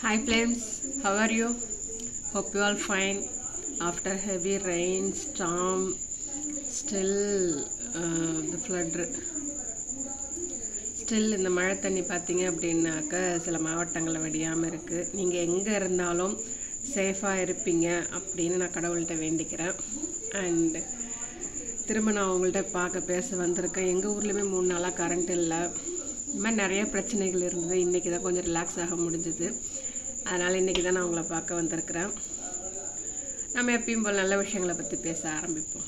Hi flames, how are you? Hope you all fine. After heavy rain, storm, still the flood. Still இந்த மழை தண்ணி பார்த்தீங்க அப்படின்னாக்க சில மாவட்டங்களில் வடியாமல் இருக்குது. நீங்கள் எங்கே இருந்தாலும் சேஃபாக இருப்பீங்க அப்படின்னு நான் கடவுள்கிட்ட வேண்டிக்கிறேன். அண்ட் திரும்ப நான் உங்கள்கிட்ட பேச வந்திருக்கேன். எங்கள் ஊர்லேயுமே 3 நாளாக கரண்ட் இல்லை. இந்த மாதிரி நிறைய பிரச்சனைகள் இருந்தது. இன்றைக்கி தான் கொஞ்சம் ரிலாக்ஸ் ஆக முடிஞ்சுது. அதனால் இன்றைக்கி தான் நான் உங்களை பார்க்க வந்திருக்கிறேன். நம்ம எப்பயும் போல் நல்ல விஷயங்களை பற்றி பேச ஆரம்பிப்போம்.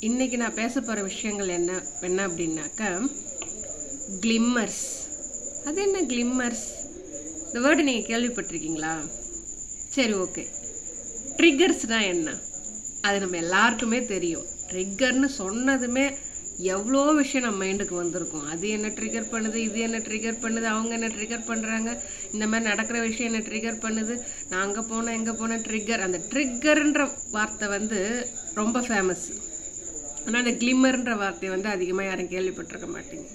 இன்றைக்கி நான் பேச போகிற விஷயங்கள் என்ன அப்படின்னாக்கா கிளிம்மர்ஸ். அது என்ன கிளிம்மர்ஸ்? இந்த வேர்டு நீங்கள் கேள்விப்பட்டிருக்கீங்களா? சரி, ஓகே. ட்ரிகர்ஸ்னால் என்ன? அது நம்ம எல்லாருக்குமே தெரியும். ட்ரிகர்னு சொன்னதுமே எவ்வளோ விஷயம் நம்ம மைண்டுக்கு வந்திருக்கும். அது என்ன ட்ரிகர் பண்ணுது, இது என்ன ட்ரிகர் பண்ணுது, அவங்க என்ன ட்ரிகர் பண்ணுறாங்க, இந்த மாதிரி நடக்கிற விஷயம் என்ன ட்ரிகர் பண்ணுது, நான் அங்கே போனேன் எங்கே போனேன், ட்ரிகர். அந்த ட்ரிகர்ன்ற வார்த்தை ரொம்ப ஃபேமஸ். ஆனால் அந்த கிளிம்மர்ன்ற வார்த்தையை அதிகமாக யாரும் கேள்விப்பட்டிருக்க மாட்டீங்க.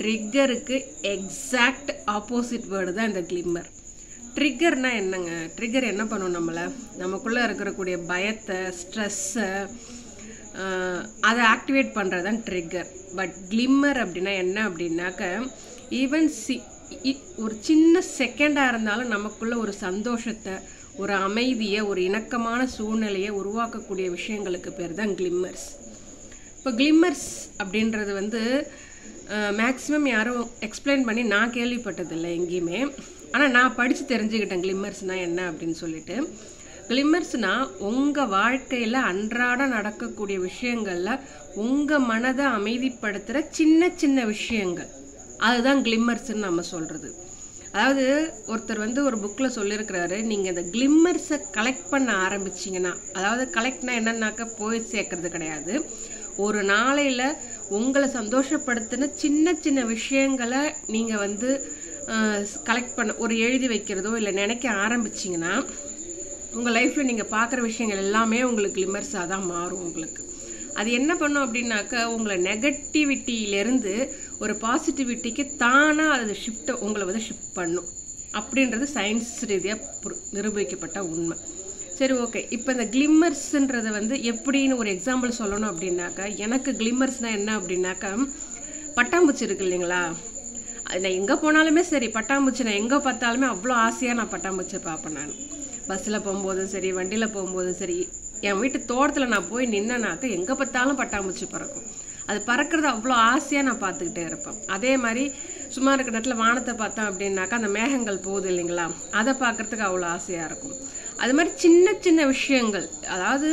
ட்ரிகருக்கு எக்ஸாக்ட் ஆப்போசிட் வேர்டு தான் இந்த கிளிம்மர். ட்ரிகர்னால் என்னங்க? ட்ரிகர் என்ன பண்ணும்? நமக்குள்ளே இருக்கக்கூடிய பயத்தை, ஸ்ட்ரெஸ்ஸை அதை ஆக்டிவேட் பண்ணுறது தான் ட்ரிகர். பட் கிளிம்மர் அப்படின்னா என்ன அப்படின்னாக்க ஈவன் ஒரு சின்ன செகண்டாக இருந்தாலும் நமக்குள்ளே ஒரு சந்தோஷத்தை, ஒரு அமைதியை, ஒரு இணக்கமான சூழ்நிலையை உருவாக்கக்கூடிய விஷயங்களுக்கு பேர் தான் கிளிம்மர்ஸ். இப்போ கிளிம்மர்ஸ் அப்படின்றது மேக்ஸிமம் யாரும் எக்ஸ்பிளைன் பண்ணி நான் கேள்விப்பட்டதில்லை எங்கேயுமே. ஆனால் நான் படித்து தெரிஞ்சுக்கிட்டேன் கிளிம்மர்ஸ்னால் என்ன அப்படின்னு சொல்லிட்டு. கிளிம்மர்ஸ்னால் உங்கள் வாழ்க்கையில் அன்றாட நடக்கக்கூடிய விஷயங்களில் உங்கள் மனதை அமைதிப்படுத்துகிற சின்ன சின்ன விஷயங்கள், அதுதான் கிளிம்மர்ஸ்ன்னு நம்ம சொல்கிறது. அதாவது ஒருத்தர் ஒரு புக்கில் சொல்லியிருக்கிறாரு, நீங்கள் இந்த கிளிம்மர்ஸை கலெக்ட் பண்ண ஆரம்பிச்சிங்கன்னா, அதாவது கலெக்ட்னா என்னன்னாக்கா போய் சேர்க்கறது கிடையாது. ஒரு நாளையில் உங்களை சந்தோஷப்படுத்தின சின்ன சின்ன விஷயங்களை நீங்கள் கலெக்ட் பண்ண, ஒரு எழுதி வைக்கிறதோ இல்லை நினைக்க ஆரம்பிச்சிங்கன்னா உங்கள் லைஃப்பில் நீங்கள் பார்க்குற விஷயங்கள் எல்லாமே உங்களுக்கு கிளிம்மர்ஸாக தான் மாறும். உங்களுக்கு அது என்ன பண்ணும் அப்படின்னாக்கா உங்களை நெகட்டிவிட்டியிலேருந்து ஒரு பாசிட்டிவிட்டிக்கு தானாக அது உங்களை ஷிஃப்ட் பண்ணும் அப்படின்றது சயின்ஸ் ரீதியாக நிரூபிக்கப்பட்ட உண்மை. சரி, ஓகே. இப்போ இந்த கிளிம்மர்ஸ்ன்றது எப்படின்னு ஒரு எக்ஸாம்பிள் சொல்லணும் அப்படின்னாக்கா, எனக்கு கிளிம்மர்ஸ்னால் என்ன அப்படின்னாக்கா, பட்டாம்பூச்சி இருக்கு இல்லைங்களா? அது நான் எங்கே போனாலுமே சரி, பட்டாம்பூச்சி நான் எங்கே பார்த்தாலுமே அவ்வளோ ஆசையாக நான் பட்டாம்பூச்சியை பார்ப்பேன். நான் பஸ்ஸில் போகும்போதும் சரி, வண்டியில் போகும்போதும் சரி, என் வீட்டு தோட்டத்தில் நான் போய் நின்னனாக்கா எங்கே பார்த்தாலும் பட்டாம்பூச்சி பறக்கும். அது பறக்கிறது அவ்வளோ ஆசையாக நான் பார்த்துக்கிட்டே இருப்பேன். அதே மாதிரி சும்மா இருக்கிற இடத்துல வானத்தை பார்த்தேன் அப்படின்னாக்கா அந்த மேகங்கள் போகுது இல்லைங்களா, அதை பார்க்குறதுக்கு அவ்வளோ ஆசையாக இருக்கும். அது மாதிரி சின்ன சின்ன விஷயங்கள், அதாவது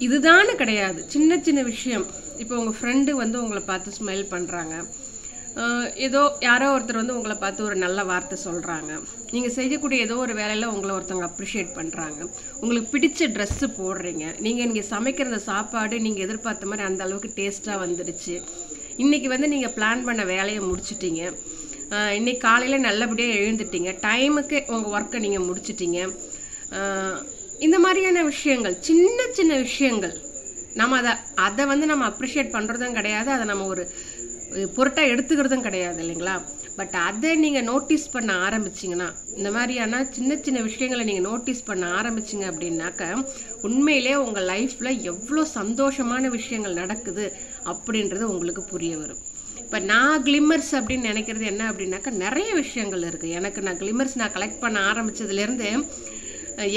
இதுதானு கிடையாது, சின்ன சின்ன விஷயம். இப்போ உங்கள் ஃப்ரெண்டு உங்களை பார்த்து ஸ்மைல் பண்ணுறாங்க, ஏதோ யாரோ ஒருத்தர் உங்களை பார்த்து ஒரு நல்ல வார்த்தை சொல்கிறாங்க, நீங்கள் செய்யக்கூடிய ஏதோ ஒரு வேலையில் உங்களை ஒருத்தவங்க அப்ரிஷியேட் பண்ணுறாங்க, உங்களுக்கு பிடிச்ச ட்ரெஸ்ஸு போடுறீங்க, நீங்கள் சமைக்கிற அந்த சாப்பாடு நீங்கள் எதிர்பார்த்த மாதிரி அந்த அளவுக்கு டேஸ்ட்டாக வந்துடுச்சு, இன்றைக்கி நீங்கள் பிளான் பண்ண வேலையை முடிச்சிட்டிங்க, இன்றைக்கி காலையில் நல்லபடியாக எழுந்துட்டீங்க, டைமுக்கு உங்கள் ஒர்க்கை நீங்கள் முடிச்சிட்டிங்க. இந்த மாதிரியான விஷயங்கள், சின்ன சின்ன விஷயங்கள், நம்ம அதை நம்ம அப்ரிஷியேட் பண்ணுறதும் கிடையாது, அதை நம்ம ஒரு பொருட்டாக எடுத்துக்கிறதும் கிடையாது இல்லைங்களா? பட் அதை நீங்கள் நோட்டீஸ் பண்ண ஆரம்பிச்சிங்கன்னா, இந்த மாதிரியான சின்ன சின்ன விஷயங்களை நீங்கள் நோட்டீஸ் பண்ண ஆரம்பிச்சிங்க அப்படின்னாக்க உண்மையிலே உங்கள் லைஃப்பில் எவ்வளோ சந்தோஷமான விஷயங்கள் நடக்குது அப்படின்றது உங்களுக்கு புரிய வரும். இப்போ நான் கிளிம்மர்ஸ் அப்படின்னு நினைக்கிறது என்ன அப்படின்னாக்கா, நிறைய விஷயங்கள் இருக்குது. நான் கிளிம்மர்ஸ் கலெக்ட் பண்ண ஆரம்பித்ததுலேருந்து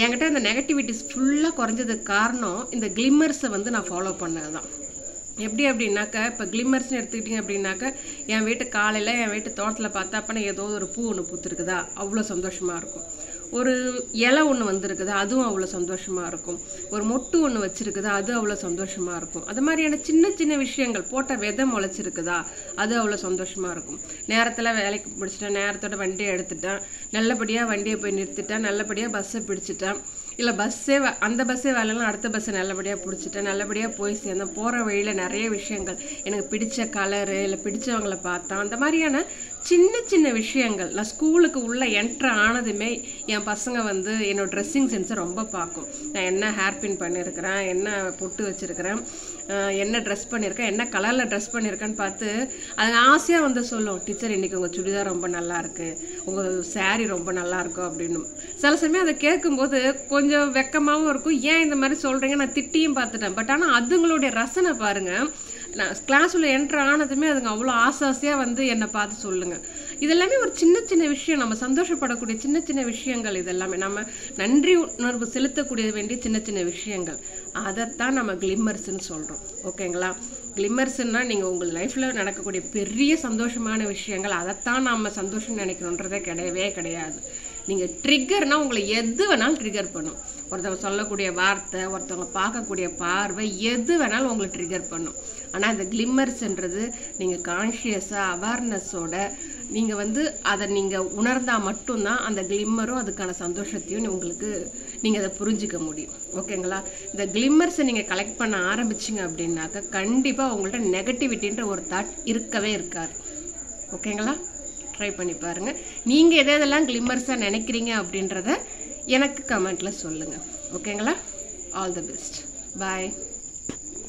என்கிட்ட இந்த நெகட்டிவிட்டிஸ் ஃபுல்லாக குறைஞ்சதுக்கு காரணம் இந்த கிளிம்மர்ஸை நான் ஃபாலோ பண்ணது தான். எப்படி அப்படின்னாக்கா, இப்போ கிளிம்மர்ஸ்னு எடுத்துக்கிட்டிங்க அப்படின்னாக்கா, என் வீட்டு காலையில் என் வீட்டு தோட்டத்தில் பார்த்தா அப்போ ஏதோ ஒரு பூ ஒன்று பூத்துருக்குதா, அவ்வளோ சந்தோஷமாக இருக்கும். ஒரு இலை ஒன்று வந்திருக்குதா, அதுவும் அவ்வளோ சந்தோஷமாக இருக்கும். ஒரு மொட்டு ஒன்று வச்சுருக்குதா, அது அவ்வளோ சந்தோஷமாக இருக்கும். அது மாதிரியான சின்ன சின்ன விஷயங்கள், போட்ட விதை முளைச்சிருக்குதா, அது அவ்வளோ சந்தோஷமாக இருக்கும். நேரத்தில் வேலைக்கு பிடிச்சிட்டேன், நேரத்தோட வண்டியை எடுத்துட்டேன், நல்லபடியாக வண்டியை போய் நிறுத்திட்டேன், நல்லபடியாக பஸ்ஸை பிடிச்சிட்டேன், இல்லை அந்த பஸ்ஸே வேலைலாம் அடுத்த பஸ்ஸை நல்லபடியாக பிடிச்சிட்டேன், நல்லபடியாக போய் சேர்ந்தேன். போகிற வழியில் நிறைய விஷயங்கள், எனக்கு பிடிச்ச கலரு இல்லை பிடிச்சவங்களை பார்த்தேன், அந்த மாதிரியான சின்ன சின்ன விஷயங்கள். நான் ஸ்கூலுக்கு உள்ளே என்ட்ரு ஆனதுமே என் பசங்க வந்து என்னோட ட்ரெஸ்ஸிங் சென்ஸை ரொம்ப பார்க்கும். நான் என்ன ஹேர் பின் பண்ணியிருக்கிறேன், என்ன பொட்டு வச்சுருக்கிறேன், என்ன ட்ரெஸ் பண்ணியிருக்கேன், என்ன கலரில் ட்ரெஸ் பண்ணியிருக்கேன்னு பார்த்து அது ஆசையாக வந்து சொல்லும், டீச்சர் இன்றைக்கி உங்கள் சுடிதார் ரொம்ப நல்லாயிருக்கு, உங்கள் சாரீ ரொம்ப நல்லாயிருக்கும் அப்படின்னு. சில சமயம் அதை கேட்கும்போது கொஞ்சம் வெக்கமாகவும் இருக்கும். ஏன் இந்த மாதிரி சொல்கிறீங்க, நான் திட்டியும் பார்த்துட்டேன். பட் ஆனால் அதுங்களுடைய ரசனை பாருங்கள். நான் கிளாஸில் என்ட்ரு ஆனதுமே அதுங்க அவ்வளோ ஆசையாக வந்து என்னை பார்த்து சொல்லுங்கள். இதெல்லாமே ஒரு சின்ன சின்ன விஷயம், நம்ம சந்தோஷப்படக்கூடிய சின்ன சின்ன விஷயங்கள். இதெல்லாமே நம்ம நன்றி உணர்வு செலுத்தக்கூடிய வேண்டிய சின்ன சின்ன விஷயங்கள். அதைத்தான் நம்ம கிளிம்மர்ஸ்ன்னு சொல்கிறோம். ஓகேங்களா? கிளிம்மர்ஸ்னால் நீங்கள் உங்கள் லைஃப்பில் நடக்கக்கூடிய பெரிய சந்தோஷமான விஷயங்கள், அதைத்தான் நம்ம சந்தோஷம் நினைக்கணுன்றதே கிடையவே கிடையாது. நீங்கள் ட்ரிகர்னால் உங்களை எது வேணாலும் ட்ரிகர் பண்ணும். ஒருத்தவங்க சொல்லக்கூடிய வார்த்தை, ஒருத்தவங்க பார்க்கக்கூடிய பார்வை, எது வேணாலும் உங்களை ட்ரிகர் பண்ணும். ஆனால் இந்த கிளிம்மர்ஸ்ன்றது நீங்கள் கான்ஷியஸாக அவேர்னஸோட நீங்கள் வந்து அதை நீங்கள் உணர்ந்தால் மட்டும்தான் அந்த கிளிம்மரும் அதுக்கான சந்தோஷத்தையும் உங்களுக்கு நீங்கள் அதை புரிஞ்சிக்க முடியும். ஓகேங்களா? இந்த கிளிம்மர்ஸை நீங்கள் கலெக்ட் பண்ண ஆரம்பிச்சிங்க அப்படின்னாக்க கண்டிப்பாக உங்கள்கிட்ட நெகட்டிவிட்டின்ற ஒரு தாட் இருக்கவே இருக்காது. ஓகேங்களா? ட்ரை பண்ணி பாருங்கள். நீங்கள் எதெல்லாம் கிளிம்மர்ஸாக நினைக்கிறீங்க அப்படின்றத எனக்கு கமெண்ட்டில் சொல்லுங்கள். ஓகேங்களா? All the best. பாய்.